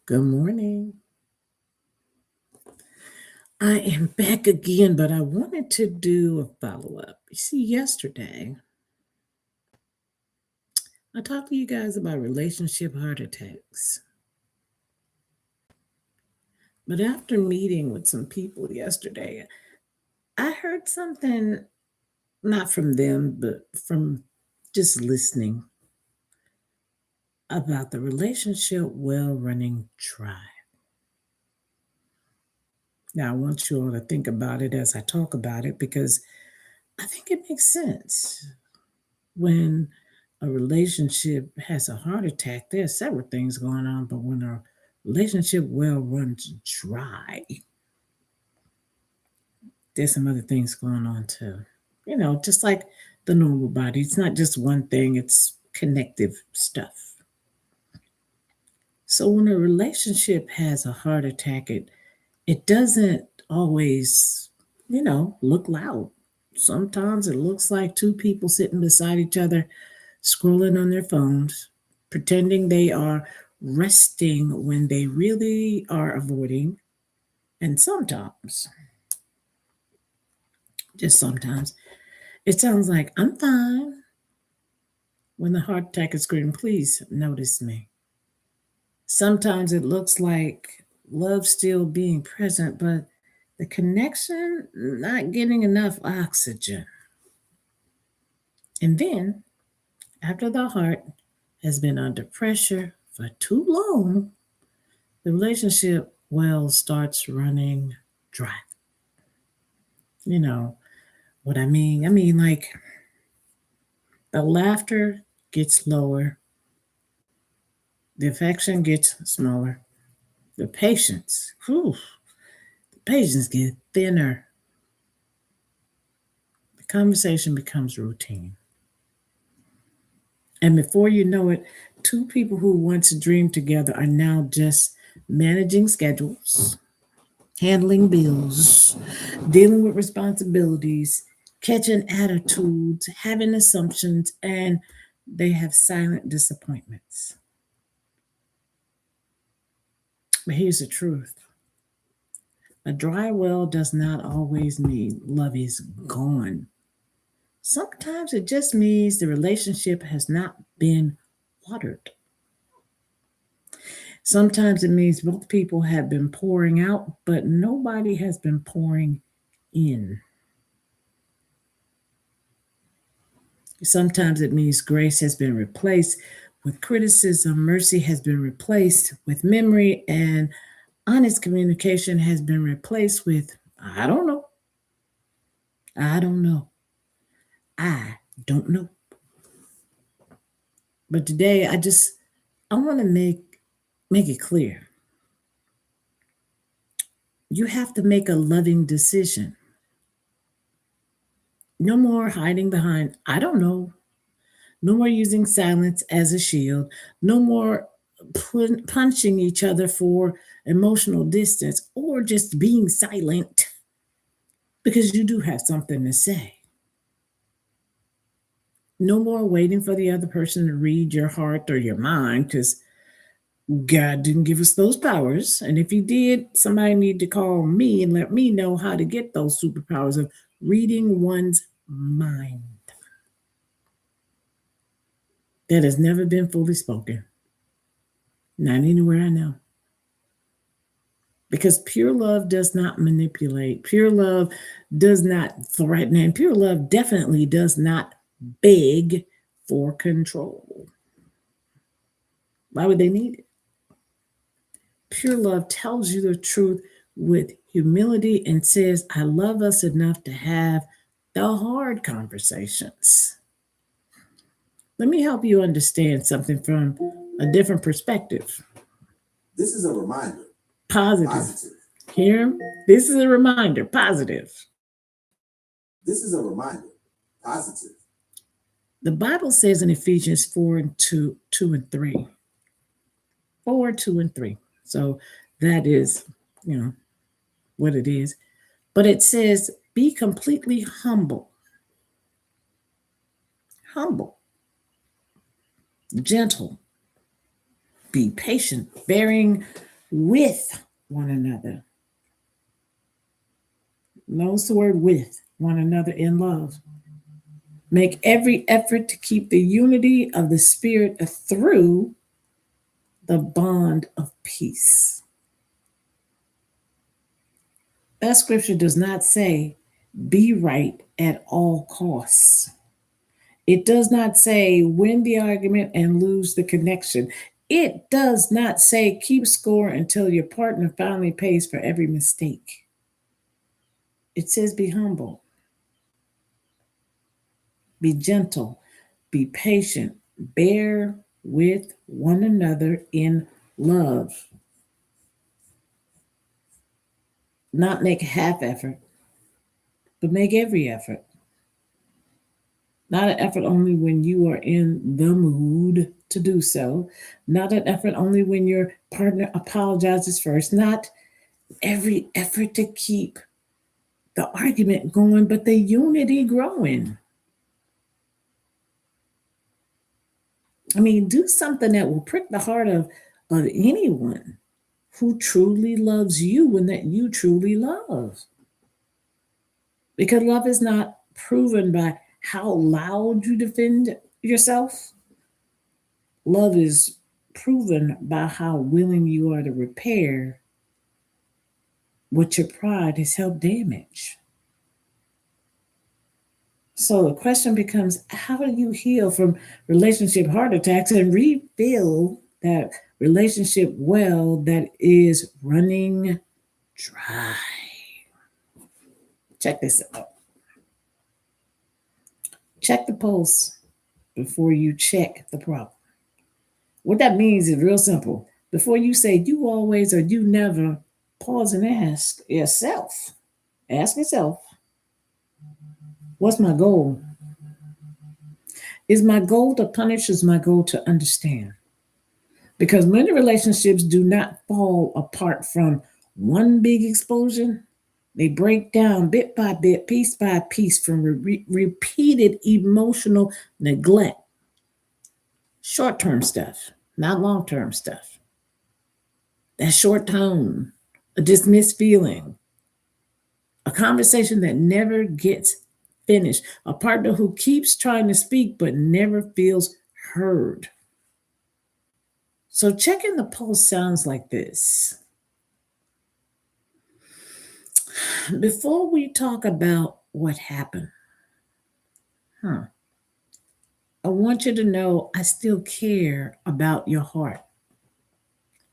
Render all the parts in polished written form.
Good morning. I am back again, but I wanted to do a follow up. You see, yesterday I talked to you guys about relationship heart attacks. But after meeting with some people yesterday, I heard something not from them, but from just listening about the relationship well running dry. Now, I want you all to think about it as I talk about it because I think it makes sense. When a relationship has a heart attack, there's several things going on, but when a relationship well runs dry, there's some other things going on too. Just like the normal body, it's not just one thing, it's connective stuff. So when a relationship has a heart attack, it doesn't always, look loud. Sometimes it looks like two people sitting beside each other scrolling on their phones, pretending they are resting when they really are avoiding. And sometimes, just sometimes, it sounds like I'm fine when the heart attack is screaming, please notice me. Sometimes it looks like love still being present, but the connection not getting enough oxygen. And then, after the heart has been under pressure for too long, the relationship well starts running dry. You know what I mean? I mean, like the laughter gets lower, the affection gets smaller, the patience, the patience gets thinner, the conversation becomes routine. And before you know it, two people who once dreamed together are now just managing schedules, handling bills, dealing with responsibilities, catching attitudes, having assumptions, and they have silent disappointments. But here's the truth: a dry well does not always mean love is gone. Sometimes it just means the relationship has not been watered. Sometimes it means both people have been pouring out, but nobody has been pouring in. Sometimes it means grace has been replaced with criticism, mercy has been replaced with memory, and honest communication has been replaced with, I don't know, I don't know, I don't know. But today I want to make it clear. You have to make a loving decision. No more hiding behind, I don't know. No more using silence as a shield. No more punching each other for emotional distance or just being silent because you do have something to say. No more waiting for the other person to read your heart or your mind because God didn't give us those powers. And if He did, somebody need to call me and let me know how to get those superpowers of reading one's mind. That has never been fully spoken. Not anywhere I know. Because pure love does not manipulate, pure love does not threaten, and pure love definitely does not beg for control. Why would they need it? Pure love tells you the truth with humility and says, I love us enough to have the hard conversations. Let me help you understand something from a different perspective. This is a reminder. Positive. Positive. Here, this is a reminder. Positive. This is a reminder. Positive. The Bible says in Ephesians 4 and 2 and 3. 4, 2, and 3. So that is, you know, what it is. But it says, be completely humble. Humble. Gentle. Be patient, bearing with one another. Notice the word with one another in love. Make every effort to keep the unity of the Spirit through the bond of peace. That scripture does not say be right at all costs. It does not say win the argument and lose the connection. It does not say keep score until your partner finally pays for every mistake. It says be humble, be gentle, be patient, bear with one another in love. Not make a half effort, but make every effort. Not an effort only when you are in the mood to do so. Not an effort only when your partner apologizes first. Not every effort to keep the argument going, but the unity growing. I mean, do something that will prick the heart of anyone who truly loves you and that you truly love. Because love is not proven by how loud you defend yourself. Love is proven by how willing you are to repair what your pride has helped damage. So the question becomes, how do you heal from relationship heart attacks and refill that relationship well that is running dry? Check this out. Check the pulse before you check the problem. What that means is real simple. Before you say you always or you never, pause and ask yourself. Ask yourself, what's my goal? Is my goal to punish or is my goal to understand? Because many relationships do not fall apart from one big explosion. They break down bit by bit, piece by piece from repeated emotional neglect. Short term stuff, not long term stuff. That short tone, a dismissed feeling, a conversation that never gets finished, a partner who keeps trying to speak but never feels heard. So checking the pulse sounds like this. Before we talk about what happened, I want you to know I still care about your heart.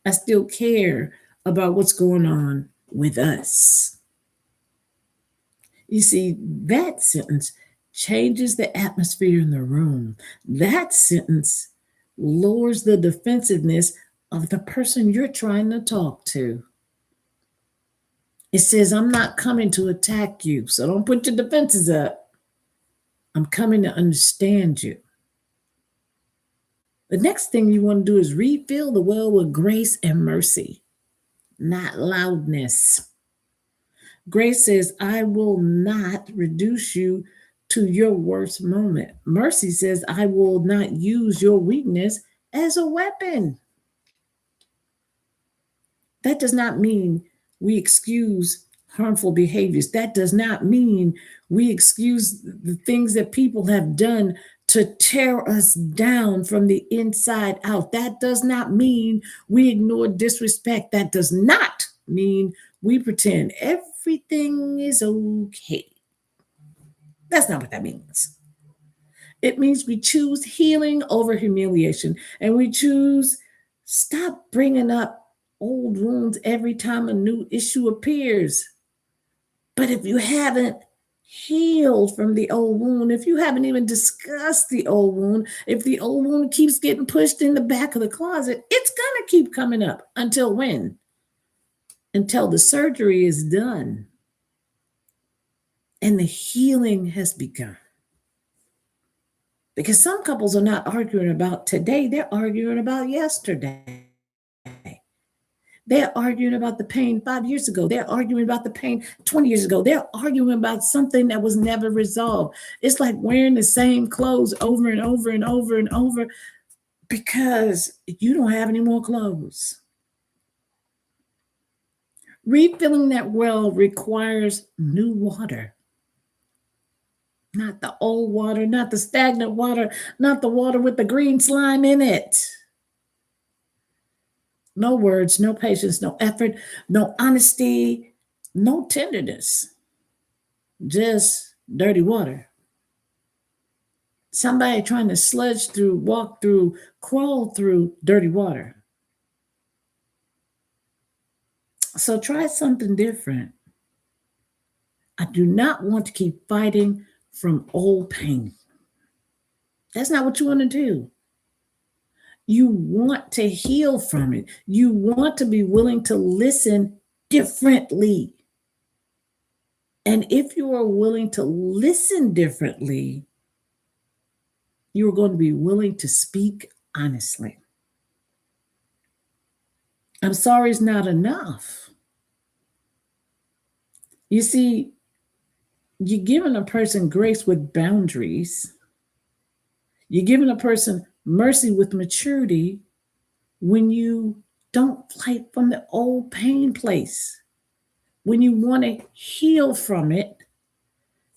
I still care about what's going on with us. You see, that sentence changes the atmosphere in the room. That sentence lowers the defensiveness of the person you're trying to talk to. It says, I'm not coming to attack you, so don't put your defenses up. I'm coming to understand you. The next thing you want to do is refill the well with grace and mercy, not loudness. Grace says, I will not reduce you to your worst moment. Mercy says, I will not use your weakness as a weapon. That does not mean we excuse harmful behaviors. That does not mean we excuse the things that people have done to tear us down from the inside out. That does not mean we ignore disrespect. That does not mean we pretend everything is okay. That's not what that means. It means we choose healing over humiliation, and we choose stop bringing up old wounds every time a new issue appears. But if you haven't healed from the old wound, if you haven't even discussed the old wound, if the old wound keeps getting pushed in the back of the closet, it's going to keep coming up until when? Until the surgery is done and the healing has begun. Because some couples are not arguing about today, they're arguing about yesterday. They're arguing about the pain 5 years ago. They're arguing about the pain 20 years ago. They're arguing about something that was never resolved. It's like wearing the same clothes over and over and over and over because you don't have any more clothes. Refilling that well requires new water, not the old water, not the stagnant water, not the water with the green slime in it. No words, no patience, no effort, no honesty, no tenderness, just dirty water. Somebody trying to sludge through, walk through, crawl through dirty water. So try something different. I do not want to keep fighting from old pain. That's not what you want to do. You want to heal from it. You want to be willing to listen differently. And if you are willing to listen differently, you are going to be willing to speak honestly. I'm sorry is not enough. You see, you're giving a person grace with boundaries. You're giving a person mercy with maturity when you don't fight from the old pain place, when you want to heal from it,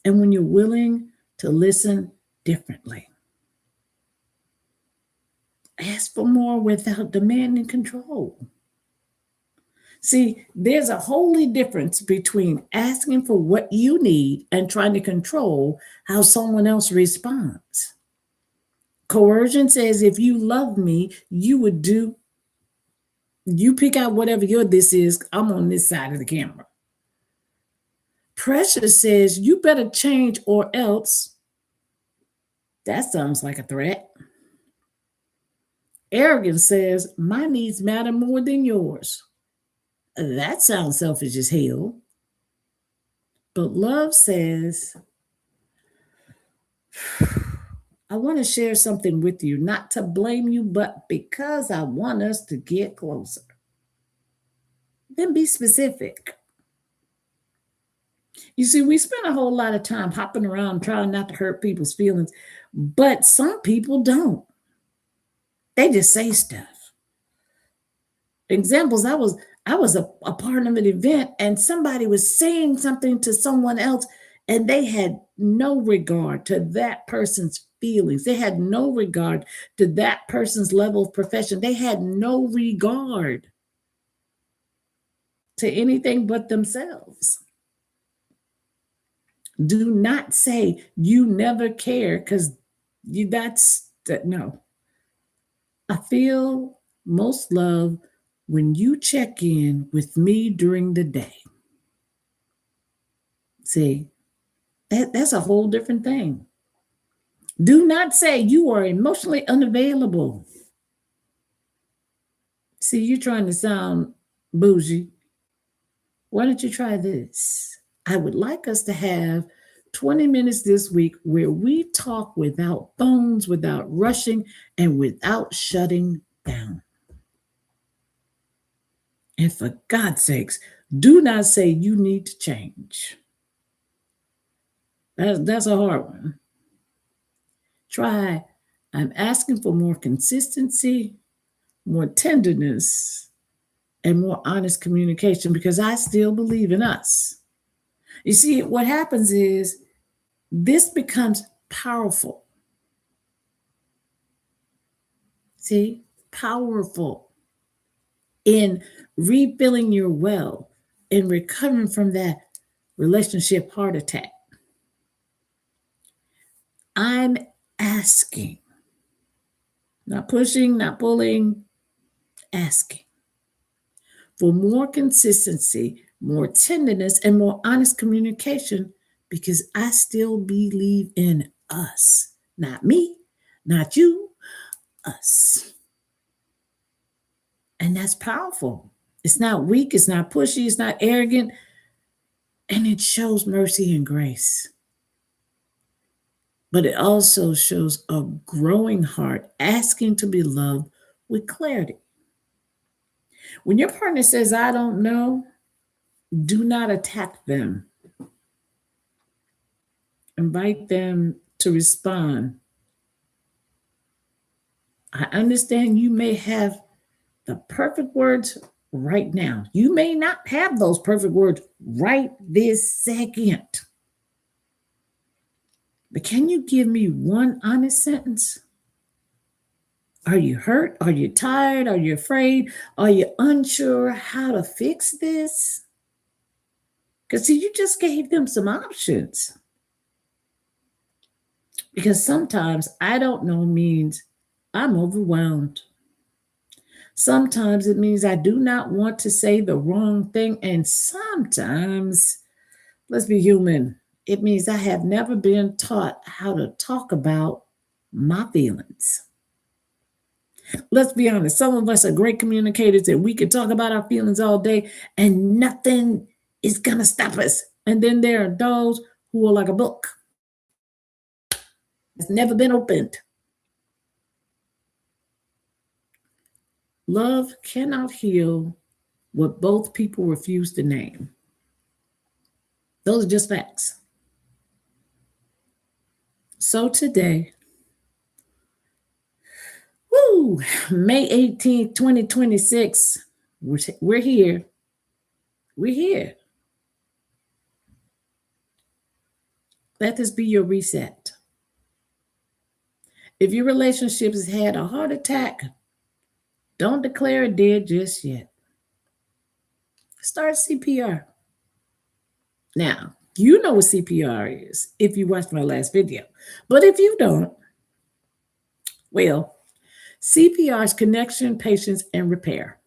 and when you're willing to listen differently. Ask for more without demanding control. See, there's a holy difference between asking for what you need and trying to control how someone else responds. Coercion says, if you love me, you would do, you pick out whatever your this is, I'm on this side of the camera. Pressure says, you better change or else. That sounds like a threat. Arrogance says, my needs matter more than yours. That sounds selfish as hell. But love says, I want to share something with you, not to blame you, but because I want us to get closer. Then be specific. You see, we spend a whole lot of time hopping around trying not to hurt people's feelings, but some people don't. They just say stuff. Examples, I was a part of an event and somebody was saying something to someone else and they had no regard to that person's feelings. They had no regard to that person's level of profession. They had no regard to anything but themselves. Do not say you never care because no. I feel most love when you check in with me during the day. See, that's a whole different thing. Do not say you are emotionally unavailable. See, you're trying to sound bougie. Why don't you try this? I would like us to have 20 minutes this week where we talk without phones, without rushing, and without shutting down. And for God's sakes, do not say you need to change. That's a hard one. Try, I'm asking for more consistency, more tenderness, and more honest communication because I still believe in us. You see, what happens is this becomes powerful. See, powerful in refilling your well, in recovering from that relationship heart attack. I'm asking, not pushing, not pulling, asking for more consistency, more tenderness, and more honest communication because I still believe in us. Not me, not you, us. And that's powerful. It's not weak, it's not pushy, it's not arrogant, and it shows mercy and grace. But it also shows a growing heart asking to be loved with clarity. When your partner says, I don't know, do not attack them. Invite them to respond. I understand you may have the perfect words right now. You may not have those perfect words right this second, but can you give me one honest sentence? Are you hurt? Are you tired? Are you afraid? Are you unsure how to fix this? Because, see, you just gave them some options. Because sometimes I don't know means I'm overwhelmed. Sometimes it means I do not want to say the wrong thing. And sometimes, let's be human, it means I have never been taught how to talk about my feelings. Let's be honest, some of us are great communicators and we can talk about our feelings all day and nothing is going to stop us. And then there are those who are like a book that's never been opened. Love cannot heal what both people refuse to name. Those are just facts. So today, woo, May 18th, 2026, we're here. We're here. Let this be your reset. If your relationship has had a heart attack, don't declare it dead just yet. Start CPR. Now, you know what CPR is if you watched my last video. But if you don't, well, CPR is connection, patience, and repair.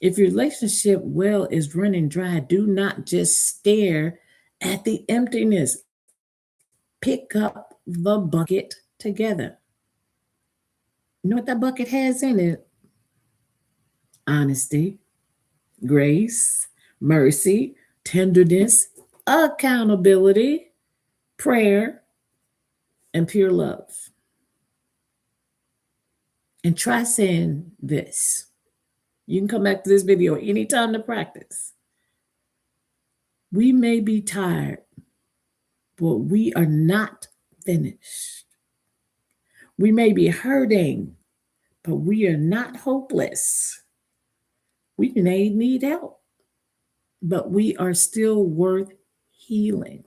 If your relationship well is running dry, do not just stare at the emptiness. Pick up the bucket together. You know what that bucket has in it? Honesty, grace, mercy, tenderness, accountability, prayer, and pure love. And try saying this. You can come back to this video anytime to practice. We may be tired, but we are not finished. We may be hurting, but we are not hopeless. We may need help, but we are still worth healing.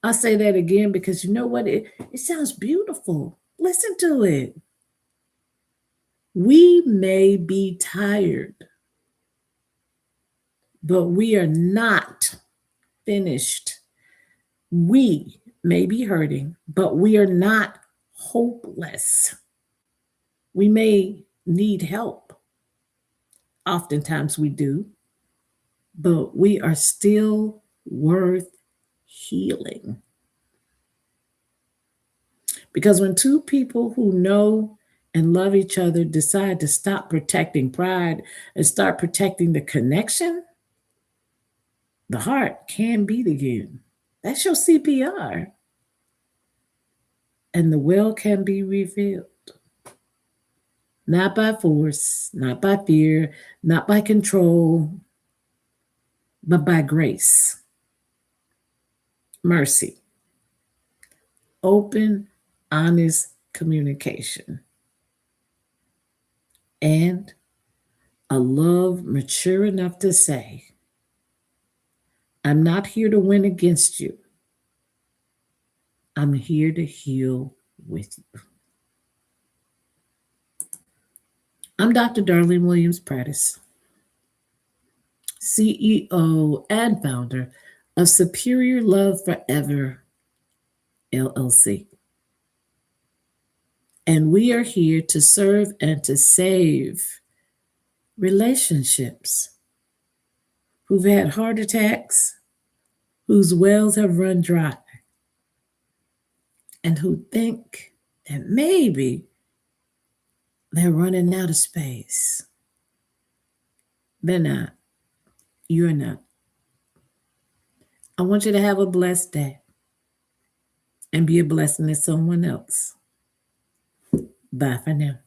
I'll say that again because you know what? It sounds beautiful. Listen to it. We may be tired, but we are not finished. We may be hurting, but we are not hopeless. We may need help. Oftentimes we do, but we are still worth healing. Because when two people who know and love each other decide to stop protecting pride and start protecting the connection, the heart can beat again. That's your CPR. And the well can be revealed. Not by force, not by fear, not by control, but by grace, mercy, open, honest communication, and a love mature enough to say, I'm not here to win against you. I'm here to heal with you. I'm Dr. Darlene Williams-Prades, CEO and founder of Superior Love Forever, LLC. And we are here to serve and to save relationships who've had heart attacks, whose wells have run dry, and who think that maybe they're running out of space. They're not. You're not. I want you to have a blessed day and be a blessing to someone else. Bye for now.